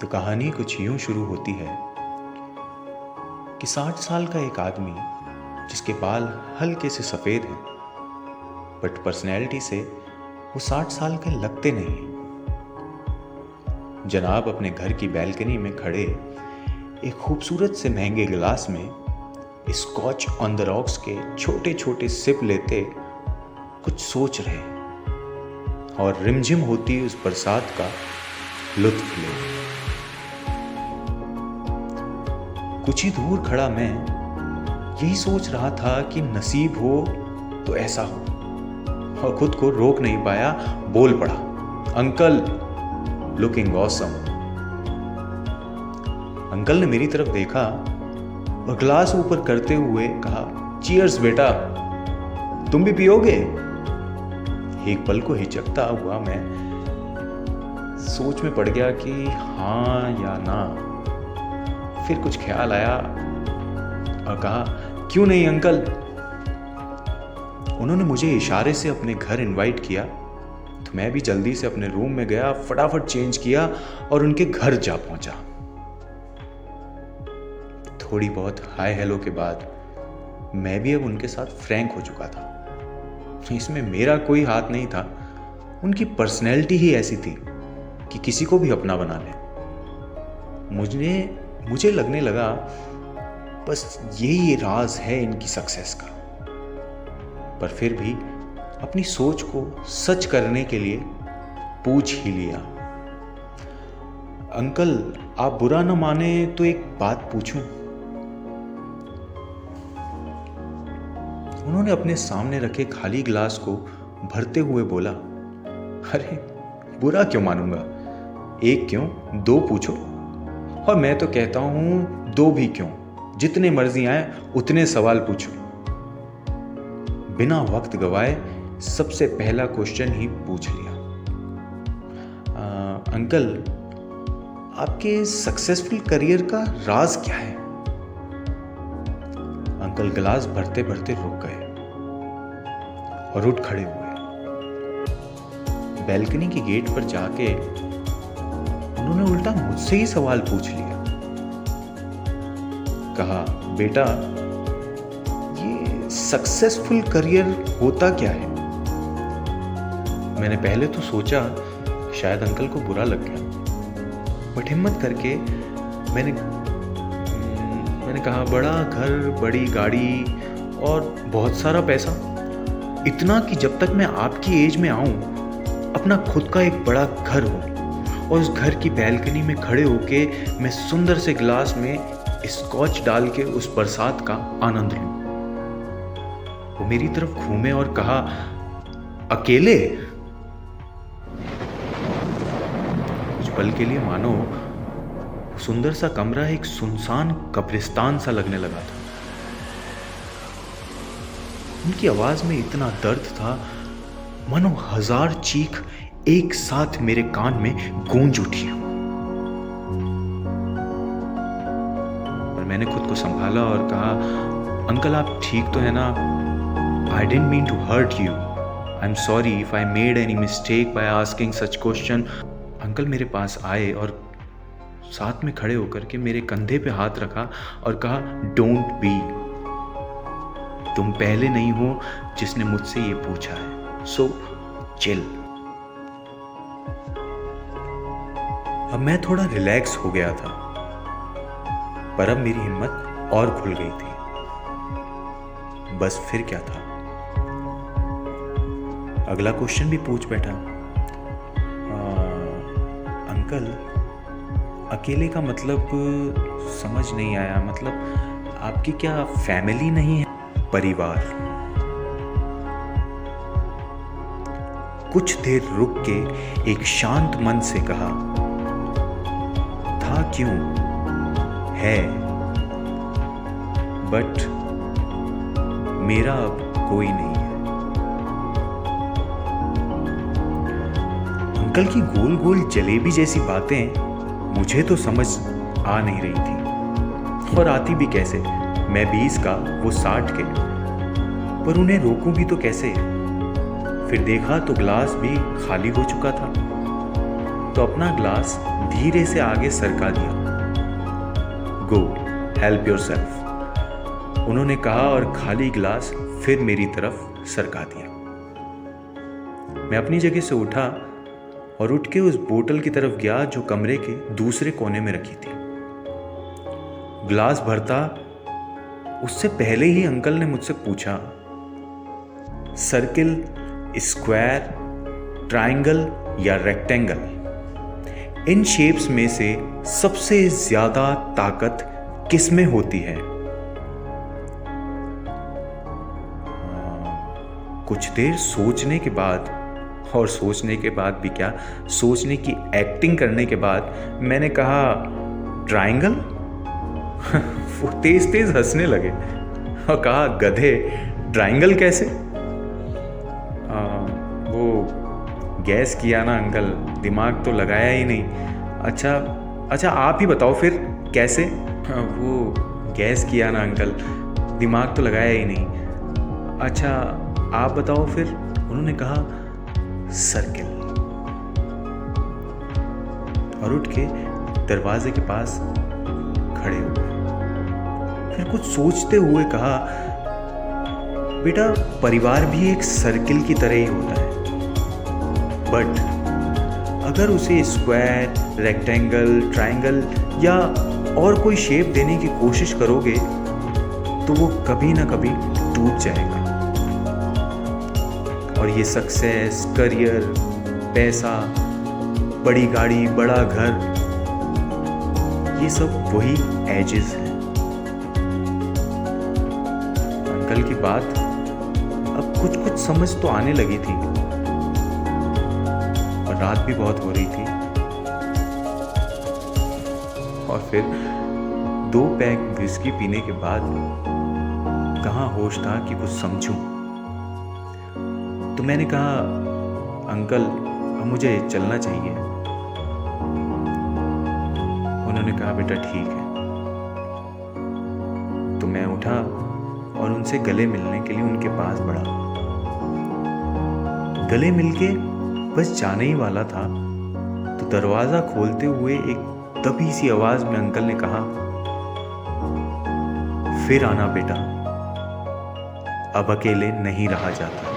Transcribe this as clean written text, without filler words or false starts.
तो कहानी कुछ यूं शुरू होती है कि 60 साल का एक आदमी जिसके बाल हल्के से सफ़ेद हैं, बट पर्सनैलिटी से वो 60 साल के लगते नहीं हैं। जनाब अपने घर की बैल्कनी में खड़े एक खूबसूरत से महंगे गिलास में स्कॉच ऑन द रॉक्स के छोटे छोटे सिप लेते कुछ सोच रहे और रिमझिम होती उस बरसात का लुत्फ ले। कुछ ही दूर खड़ा मैं यही सोच रहा था कि नसीब हो तो ऐसा हो, और खुद को रोक नहीं पाया, बोल पड़ा, अंकल लुकिंग ऑसम। अंकल ने मेरी तरफ देखा और ग्लास ऊपर करते हुए कहा, चीयर्स बेटा, तुम भी पियोगे? एक पल को हिचकता हुआ मैं सोच में पड़ गया कि हाँ या ना। फिर कुछ ख्याल आया और कहा, क्यों नहीं अंकल। उन्होंने मुझे इशारे से अपने घर इनवाइट किया तो मैं भी जल्दी से अपने रूम में गया, फटाफट चेंज किया और उनके घर जा पहुंचा। थोड़ी बहुत हाय हेलो के बाद मैं भी अब उनके साथ फ्रैंक हो चुका था। इसमें मेरा कोई हाथ नहीं था, उनकी पर्सनैलिटी ही ऐसी थी कि किसी को भी अपना बना ले। मुझे लगने लगा बस यही राज है इनकी सक्सेस का। पर फिर भी अपनी सोच को सच करने के लिए पूछ ही लिया, अंकल आप बुरा न माने तो एक बात पूछूं? उन्होंने अपने सामने रखे खाली गिलास को भरते हुए बोला, अरे बुरा क्यों मानूंगा, एक क्यों दो पूछो। और मैं तो कहता हूं दो भी क्यों, जितने मर्जी आए उतने सवाल पूछो। बिना वक्त गवाए सबसे पहला क्वेश्चन ही पूछ लिया, अंकल आपके सक्सेसफुल करियर का राज क्या है? अंकल गिलास भरते भरते रुक गए और उठ खड़े हुए। बैल्कनी के गेट पर जाके उन्होंने उल्टा मुझसे ही सवाल पूछ लिया। कहा, बेटा ये सक्सेसफुल करियर होता क्या है? मैंने पहले तो सोचा शायद अंकल को बुरा लग गया, बट हिम्मत करके मैंने कहा, बड़ा घर, बड़ी गाड़ी और बहुत सारा पैसा, इतना कि जब तक मैं आपकी एज में आऊं अपना खुद का एक बड़ा घर हो और उस घर की बैल्कनी में खड़े होके मैं सुंदर से गिलास में स्कॉच डाल के उस बरसात का आनंद लूं। वो मेरी तरफ घूमे और कहा, अकेले? कुछ पल के लिए मानो सुंदर सा कमरा एक सुनसान कब्रिस्तान सा लगने लगा था। उनकी आवाज में इतना दर्द था मानो 1000 चीख एक साथ मेरे कान में गूंज उठी हो। पर मैंने खुद को संभाला और कहा, अंकल आप ठीक तो है ना? I didn't mean to hurt you, I am sorry if I made any mistake by asking such question. Uncle मेरे पास आए और साथ में खड़े होकर के मेरे कंधे पे हाथ रखा और कहा, डोंट बी, तुम पहले नहीं हो जिसने मुझसे ये पूछा है, सो चिल। अब मैं थोड़ा रिलैक्स हो गया था, पर अब मेरी हिम्मत और खुल गई थी। बस फिर क्या था, अगला क्वेश्चन भी पूछ बैठा, अंकल अकेले का मतलब समझ नहीं आया, मतलब आपकी क्या फैमिली नहीं है? परिवार। कुछ देर रुक के एक शांत मन से कहा, था क्यों है, बट मेरा अब कोई नहीं है। अंकल की गोल गोल जलेबी जैसी बातें मुझे तो समझ आ नहीं रही थी, और आती भी कैसे, मैं 20 का वो 60 के, पर उन्हें रोकूं भी तो कैसे? फिर देखा तो ग्लास भी खाली हो चुका था, तो अपना ग्लास धीरे से आगे सरका दिया। गो हेल्प योरसेल्फ, उन्होंने कहा और खाली गिलास फिर मेरी तरफ सरका दिया। मैं अपनी जगह से उठा और उठ के उस बोतल की तरफ गया जो कमरे के दूसरे कोने में रखी थी। गिलास भरता उससे पहले ही अंकल ने मुझसे पूछा, सर्किल, स्क्वायर, ट्रायंगल या रेक्टेंगल, इन शेप्स में से सबसे ज्यादा ताकत किस में होती है? कुछ देर सोचने के बाद, और सोचने के बाद भी क्या, सोचने की एक्टिंग करने के बाद मैंने कहा ट्रायंगल। वो तेज तेज हंसने लगे और कहा, गधे, ट्रायंगल कैसे? वो गैस किया ना अंकल, दिमाग तो लगाया ही नहीं। अच्छा आप ही बताओ फिर कैसे? वो गैस किया ना अंकल, दिमाग तो लगाया ही नहीं। अच्छा आप बताओ फिर। उन्होंने कहा सर्किल, और उठ के दरवाजे के पास खड़े हो गए। फिर कुछ सोचते हुए कहा, बेटा परिवार भी एक सर्किल की तरह ही होता है, बट अगर उसे स्क्वायर, रेक्टेंगल, ट्रायंगल या और कोई शेप देने की कोशिश करोगे तो वो कभी ना कभी टूट जाएगा। और ये सक्सेस, करियर, पैसा, बड़ी गाड़ी, बड़ा घर, ये सब वही एजेस हैं। अंकल की बात अब कुछ समझ तो आने लगी थी, और रात भी बहुत हो रही थी। और फिर 2 पैक विस्की पीने के बाद कहाँ होश था कि कुछ समझूं। तो मैंने कहा, अंकल अब मुझे चलना चाहिए। उन्होंने कहा, बेटा ठीक है। तो मैं उठा और उनसे गले मिलने के लिए उनके पास बढ़ा। गले मिलके बस जाने ही वाला था तो दरवाजा खोलते हुए एक दबी सी आवाज में अंकल ने कहा, फिर आना बेटा, अब अकेले नहीं रहा जाता।